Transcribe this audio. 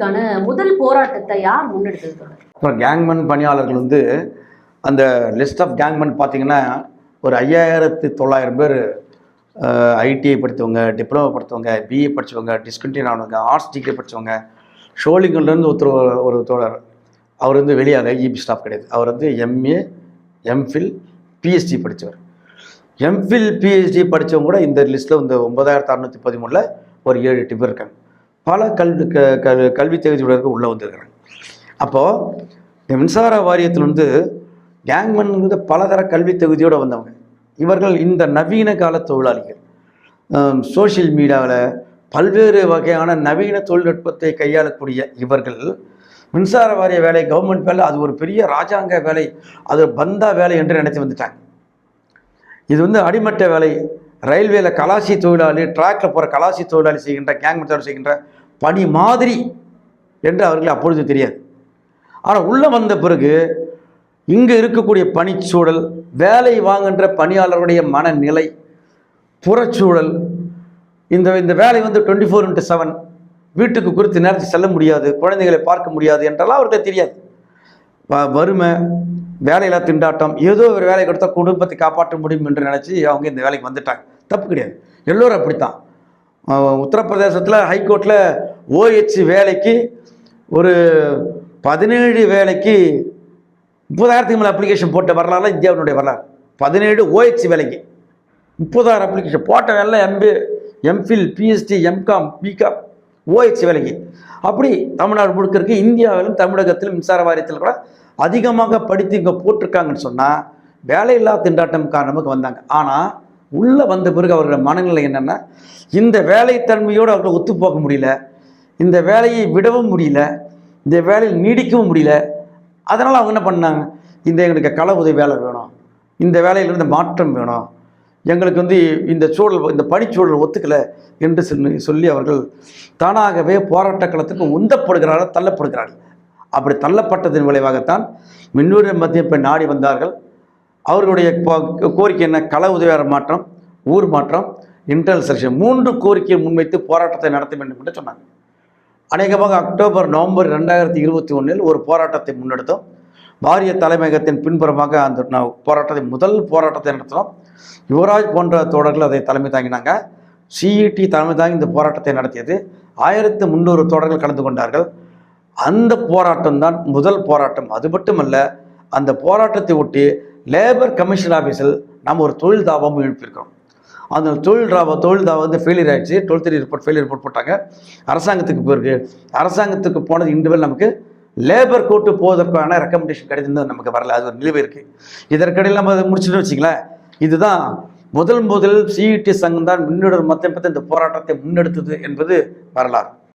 நீக்குவதற்கான முதல் போராட்டத்தை யார் முன்னெடுத்தது? இப்போ கேங்மேன் பணியாளர்கள் வந்து அந்த லிஸ்ட் ஆஃப் கேங்மேன் பார்த்தீங்கன்னா ஒரு 5900 பேர் ஐடிஐ படித்தவங்க, டிப்ளமோ படித்தவங்க, பிஏ படித்தவங்க, டிஸ்கண்டினியூ ஆனவங்க, ஆர்ட்ஸ் டிகிரி படித்தவங்க. ஷோலிங்கன்லேருந்து ஒரு தோழர், அவர் வந்து வெளியாக இபி ஸ்டாஃப் கிடையாது. அவர் வந்து எம்ஏ, எம்ஃபில், பிஹெச்டி படித்தவர். எம்ஃபில், பிஹெச்டி படித்தவங்க கூட இந்த லிஸ்ட்டில் இந்த 9613 ஒரு 7-8 பேர் இருக்காங்க. பல கல்வி தகுதியுடையவர்கள் உள்ளே வந்துருக்கிறாங்க. அப்போது மின்சார வாரியத்தில் வந்து கேங்மேன் பலதர கல்வி தகுதியோடு வந்தவங்க. இவர்கள் இந்த நவீன கால தொழிலாளிகள். சோஷியல் மீடியாவில் பல்வேறு வகையான நவீன தொழில்நுட்பத்தை கையாளக்கூடிய இவர்கள் மின்சார வாரிய வேலை, கவர்மெண்ட் வேலை, அது ஒரு பெரிய ராஜாங்க வேலை, அது பந்தா வேலை என்று நினைத்து வந்துட்டாங்க. இது வந்து அடிமட்ட வேலை. ரயில்வேல கலாசி தொழிலாளி, ட்ராக்கில் போகிற கலாசி தொழிலாளி செய்கின்ற, கேங்மேன் தொழிலாளி செய்கின்ற பணி மாதிரி என்று அவர்கள் அப்பொழுது தெரியாது. ஆனால் உள்ளே வந்த பிறகு இங்கே இருக்கக்கூடிய பணிச்சூழல், வேலை வாங்குகின்ற பணியாளருடைய மனநிலை, புறச்சூழல், இந்த வேலை வந்து 24x7 வீட்டுக்கு குறித்து நேரத்தை செல்ல முடியாது, குழந்தைகளை பார்க்க முடியாது என்றெல்லாம் அவருக்கு தெரியாது. வறுமை, வேலையில்லா திண்டாட்டம், ஏதோ ஒரு வேலை கொடுத்தா குடும்பத்தை காப்பாற்ற முடியும் என்று நினச்சி அவங்க இந்த வேலைக்கு வந்துட்டாங்க. தப்பு கிடையாது, எல்லோரும் அப்படித்தான். உத்தரப்பிரதேசத்தில் ஹைகோர்ட்டில் ஓஹெச் வேலைக்கு ஒரு 17 வேலைக்கு 30,000க்கு மேலே அப்ளிகேஷன் போட்ட வரலாறுலாம் இந்தியாவினுடைய வரலாறு. 17 ஓஹெச் வேலைக்கு 30,000 அப்ளிகேஷன் போட்ட வேலை. MBA, MPhil, PhD, MCom, BCom, ஓஹெச் வேலைக்கு. அப்படி தமிழ்நாடு முழுக்க இருக்குது. இந்தியாவிலும் தமிழகத்திலும் மின்சார வாரியத்தில் கூட அதிகமாக படித்து இங்கே போட்டிருக்காங்கன்னு சொன்னால் வேலையில்லா திண்டாட்டம் காரணமாக வந்தாங்க. ஆனால் உள்ளே வந்த பிறகு அவர்களோட மனநிலை என்னென்னா, இந்த வேலைத்தன்மையோடு அவர்கள் ஒத்துப்போக முடியல, இந்த வேலையை விடவும் முடியல, இந்த வேலையில் நீடிக்கவும் முடியல. அதனால் அவங்க என்ன பண்ணாங்க, எங்களுக்கு கள உதவியாளர் வேணும், இந்த வேலையிலிருந்து மாற்றம் வேணும், எங்களுக்கு வந்து இந்த சூழல், இந்த பணிச்சூழல் ஒத்துக்கலை என்று சொல்லி அவர்கள் தானாகவே போராட்ட களத்துக்கு உந்தப்படுகிறார்கள், தள்ளப்படுகிறார்கள். அப்படி தள்ளப்பட்டதன் விளைவாகத்தான் மின்னுரிமை மத்திய நாடி வந்தார்கள். அவர்களுடைய கோரிக்கை என்ன? கள உதவியாளர் மாற்றம், ஊர் மாற்றம், இன்டர்னல் செலெக்ஷன், 3 கோரிக்கையை முன்வைத்து போராட்டத்தை நடத்த வேண்டும் என்று சொன்னாங்க. அநேகமாக அக்டோபர், நவம்பர் 2021 ஒரு போராட்டத்தை முன்னெடுத்தோம். வாரிய தலைமையகத்தின் பின்புறமாக அந்த போராட்டத்தை, முதல் போராட்டத்தை நடத்தினோம். யுவராஜ் போன்ற தோழர்கள் அதை தலைமை தாங்கினாங்க. சிஇடி தலைமை தாங்கி இந்த போராட்டத்தை நடத்தியது. 1300 தோழர்கள் கலந்து கொண்டார்கள். அந்த போராட்டம் தான் முதல் போராட்டம். அது மட்டுமல்ல, அந்த போராட்டத்தை ஒட்டி லேபர் கமிஷன் ஆஃபீஸில் நம்ம ஒரு தொழில் தாபாவும் எழுப்பியிருக்கிறோம். அந்த தொழில் தாவா வந்து ஃபெயிலியர் ஆகிடுச்சு. 12th ரிப்போர்ட் ஃபெயிலியர் ரிப்போர்ட் போட்டாங்க. அரசாங்கத்துக்கு போயிருக்கு. அரசாங்கத்துக்கு போனது இண்டுவெல் நமக்கு லேபர் கோர்ட்டு போவதற்கான ரெக்கமெண்டேஷன் கிடையாது, நமக்கு வரல. அது ஒரு நிலுவை இருக்குது. இதற்கிடையில் நம்ம அதை முடிச்சுட்டு வச்சிங்களேன். இதுதான் முதல் சிஇடி சங்கம் தான் மின்னுடர் மத்திய இந்த போராட்டத்தை முன்னெடுத்தது என்பது வரலாறு.